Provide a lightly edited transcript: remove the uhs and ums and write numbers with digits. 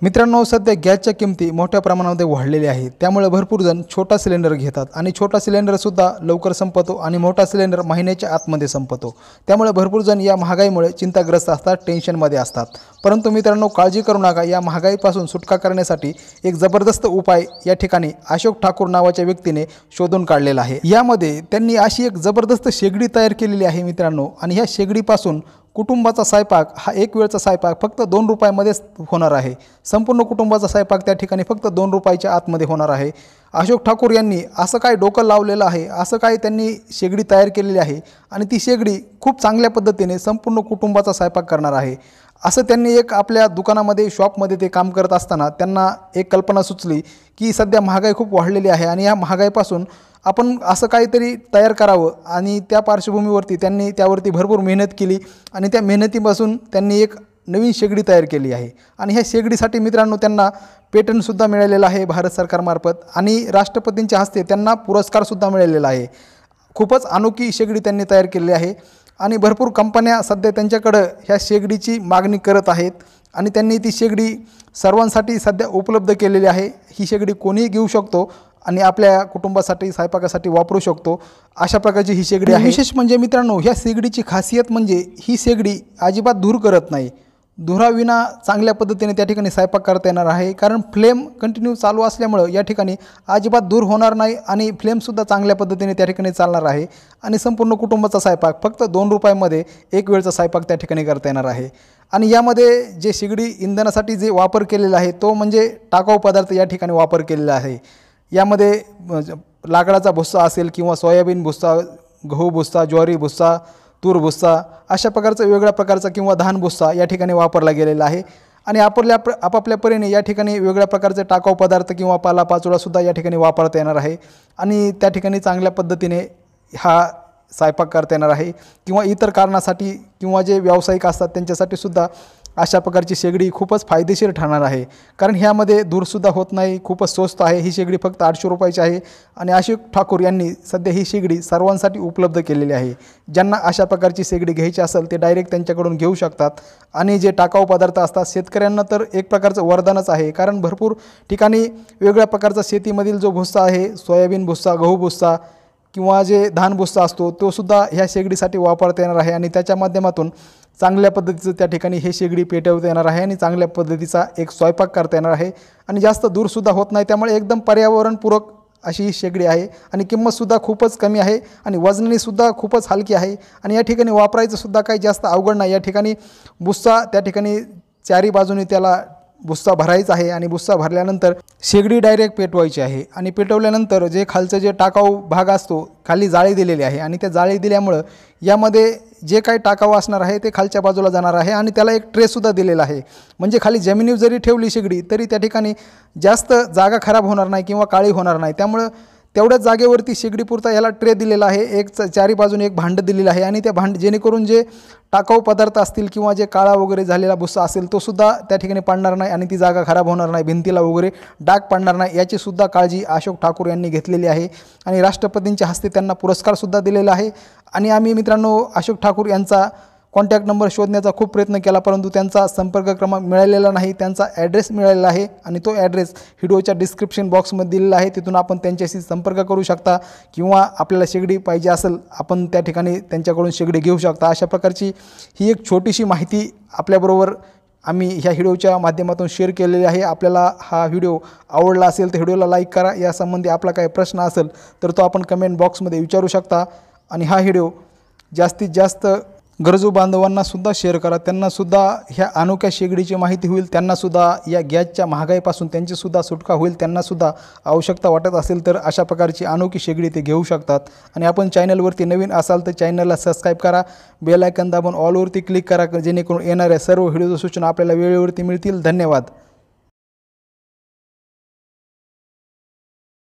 मित्रांनो, सध्या गॅसच्या किमती मोठ्या प्रमाणामध्ये वाढलेल्या आहेत। त्यामुळे भरपूर जण छोटा सिलेंडर घेतात आणि छोटा सिलेंडरसुद्धा लवकर संपतो आणि मोठा सिलेंडर महिन्याच्या आतमध्ये संपतो। त्यामुळे भरपूर जण या महागाईमुळे चिंताग्रस्त असतात, टेन्शनमध्ये असतात। परंतु मित्रांनो, काळजी करू नका। या महागाईपासून सुटका करण्यासाठी एक जबरदस्त उपाय या ठिकाणी अशोक ठाकूर नावाच्या व्यक्तीने शोधून काढलेला आहे। यामध्ये त्यांनी अशी एक जबरदस्त शेगडी तयार केलेली आहे मित्रांनो, आणि ह्या शेगडीपासून कुटुंबाचा स्वयंपाक हा एक वेळचा स्वयंपाक फक्त 2 रुपयामध्येच होणार आहे। संपूर्ण कुटुंबाचा स्वयंपाक त्या ठिकाणी फक्त 2 रुपयाच्या आतमध्ये होणार आहे। अशोक ठाकूर यांनी असं काय डोकं लावलेलं आहे, असं काय त्यांनी शेगडी तयार केलेली आहे आणि ती शेगडी खूप चांगल्या पद्धतीने संपूर्ण कुटुंबाचा स्वयंपाक करणार आहे। असं त्यांनी एक आपल्या दुकानामध्ये शॉपमध्ये ते काम करत असताना त्यांना एक कल्पना सुचली की सध्या महागाई खूप वाढलेली आहे आणि या महागाईपासून आपण असं काहीतरी तयार करावं, आणि त्या पार्श्वभूमीवरती त्यांनी त्यावरती भरपूर मेहनत केली आणि त्या मेहनतीपासून त्यांनी एक नवीन शेगडी तयार केली आहे। आणि ह्या शेगडीसाठी मित्रांनो त्यांना पेटंटसुद्धा मिळालेलं आहे भारत सरकारमार्फत, आणि राष्ट्रपतींच्या हस्ते त्यांना पुरस्कारसुद्धा मिळालेला आहे। खूपच अनोखी शेगडी त्यांनी तयार केलेली आहे आणि भरपूर कंपन्या सध्या त्यांच्याकडं ह्या शेगडीची मागणी करत आहेत आणि त्यांनी ती शेगडी सर्वांसाठी सध्या उपलब्ध केलेली आहे। ही शेगडी कोणीही घेऊ शकतो आणि आपल्या कुटुंबासाठी स्वयंपाकासाठी वापरू शकतो, अशा प्रकारची ही शेगडी आहे। विशेष म्हणजे मित्रांनो, ह्या शेगडीची खासियत म्हणजे ही शेगडी अजिबात धूर करत नाही। धुराविना चांगल्या पद्धतीने त्या ठिकाणी स्वयंपाक करता येणार आहे, कारण फ्लेम कंटिन्यू चालू असल्यामुळे या ठिकाणी अजिबात धूर होणार नाही आणि फ्लेमसुद्धा चांगल्या पद्धतीने त्या ठिकाणी चालणार आहे आणि संपूर्ण कुटुंबाचा स्वयंपाक फक्त 2 रुपयामध्ये एक वेळचा स्वयंपाक त्या ठिकाणी करता येणार आहे। आणि यामध्ये जे शेगडी इंधनासाठी जे वापर केलेला आहे तो म्हणजे टाकाऊ पदार्थ या ठिकाणी वापर केलेला आहे। यामध्ये लाकडाचा भुस्सा असेल किंवा सोयाबीन भुस्सा, गहू भुस्सा, ज्वारी भुस्सा, तूर भुस्सा, अशा प्रकारचा वेगळ्या प्रकारचा किंवा धान भुस्सा या ठिकाणी वापरला गेलेला आहे। आणि आपापल्या परीने या ठिकाणी वेगळ्या प्रकारचे टाकाऊ पदार्थ किंवा पालापाचोळासुद्धा या ठिकाणी वापरता येणार आहे आणि त्या ठिकाणी चांगल्या पद्धतीने हा स्वयंपाक करता येणार आहे, किंवा इतर कारणासाठी किंवा जे व्यावसायिक असतात त्यांच्यासाठी सुद्धा अशा प्रकारची शेगडी खूपच फायदेशीर ठरणार आहे, कारण ह्यामध्ये धूरसुद्धा होत नाही। खूपच स्वस्त आहे ही शेगडी, फक्त 800 रुपयाची आहे आणि अशोक ठाकूर यांनी सध्या ही शेगडी सर्वांसाठी उपलब्ध केलेली आहे। ज्यांना अशा प्रकारची शेगडी घ्यायची असेल ते डायरेक्ट त्यांच्याकडून घेऊ शकतात। आणि जे टाकाऊ पदार्थ असतात शेतकऱ्यांना तर एक प्रकारचं वरदानच आहे, कारण भरपूर ठिकाणी वेगळ्या प्रकारचा शेतीमधील जो भुस्सा आहे, सोयाबीन भुस्सा, गहू भुस्सा किंवा जे धान भुस्सा असतो तो सुद्धा ह्या शेगडीसाठी वापरता येणार आहे आणि त्याच्या माध्यमातून चांगल्या पद्धतीचं त्या ठिकाणी हे शेगडी पेटवता येणार आहे आणि चांगल्या पद्धतीचा एक स्वयंपाक करता येणार आहे आणि जास्त दूरसुद्धा होत नाही। त्यामुळे एकदम पर्यावरणपूरक अशी ही शेगडी आहे आणि किंमतसुद्धा खूपच कमी आहे आणि वजनीसुद्धा खूपच हलकी आहे आणि या ठिकाणी वापरायचंसुद्धा काही जास्त अवघड नाही। या ठिकाणी भुस्सा त्या ठिकाणी चारी बाजूने त्याला भुस्सा भरायचा आहे आणि भुस्सा भरल्यानंतर शेगडी डायरेक्ट पेटवायची आहे आणि पेटवल्यानंतर जे खालचं जे टाकाऊ भाग असतो खाली जाळी दिलेली आहे आणि त्या जाळी दिल्यामुळं यामध्ये जे काही टाकाऊ असणार आहे ते खालच्या बाजूला जाणार आहे आणि त्याला एक ट्रेसुद्धा दिलेला आहे, म्हणजे खाली जमिनीवर जरी ठेवली शेगडी तरी त्या ठिकाणी जास्त जागा खराब होणार नाही किंवा काळी होणार नाही। त्यामुळं तेवढ्याच जागेवरती शेगडीपुरता याला ट्रे दिलेला आहे, एक चारी बाजूने एक भांडं दिलेलं आहे आणि त्या जेणेकरून जे टाकाऊ पदार्थ असतील किंवा जे काळा वगैरे झालेला भुस्सा असेल तो सुद्धा त्या ठिकाणी पडणार नाही आणि ती जागा खराब होणार नाही, भिंतीला वगैरे डाग पडणार नाही, याची सुद्धा काळजी अशोक ठाकूर यांनी घेतलेली आहे आणि राष्ट्रपतींच्या हस्ते त्यांना पुरस्कारसुद्धा दिलेला आहे। आणि आम्ही मित्रांनो अशोक ठाकूर यांचा कॉन्टॅक्ट नंबर शोधण्याचा खूप प्रयत्न केला, परंतु त्यांचा संपर्क क्रमांक मिळालेला नाही, त्यांचा ॲड्रेस मिळालेला आहे आणि तो ॲड्रेस व्हिडिओच्या डिस्क्रिप्शन बॉक्समध्ये दिलेला आहे, तिथून आपण त्यांच्याशी संपर्क करू शकता किंवा आपल्याला शेगडी पाहिजे असेल आपण त्या ठिकाणी त्यांच्याकडून शेगडी घेऊ शकता। अशा प्रकारची ही एक छोटीशी माहिती आपल्याबरोबर आम्ही ह्या व्हिडिओच्या माध्यमातून शेअर केलेली आहे। आपल्याला हा व्हिडिओ आवडला असेल तर व्हिडिओला लाईक करा, यासंबंधी आपला काही प्रश्न असेल तर तो आपण कमेंट बॉक्समध्ये विचारू शकता आणि हा व्हिडिओ जास्तीत जास्त गरजू बांधवांनासुद्धा शेअर करा, त्यांनासुद्धा ह्या अनोख्या शेगडीची माहिती होईल, त्यांनासुद्धा या गॅसच्या महागाईपासून त्यांचीसुद्धा सुटका होईल, त्यांनासुद्धा आवश्यकता वाटत असेल तर अशा प्रकारची अनोखी शेगडी ते घेऊ शकतात। आणि आपण चॅनलवरती नवीन असाल तर चॅनलला सबस्क्राईब करा, बेल आयकॉन दाबून ऑलवरती क्लिक करा, जेणेकरून येणाऱ्या सर्व व्हिडिओच्या सूचना आपल्याला वेळेवरती मिळतील। धन्यवाद।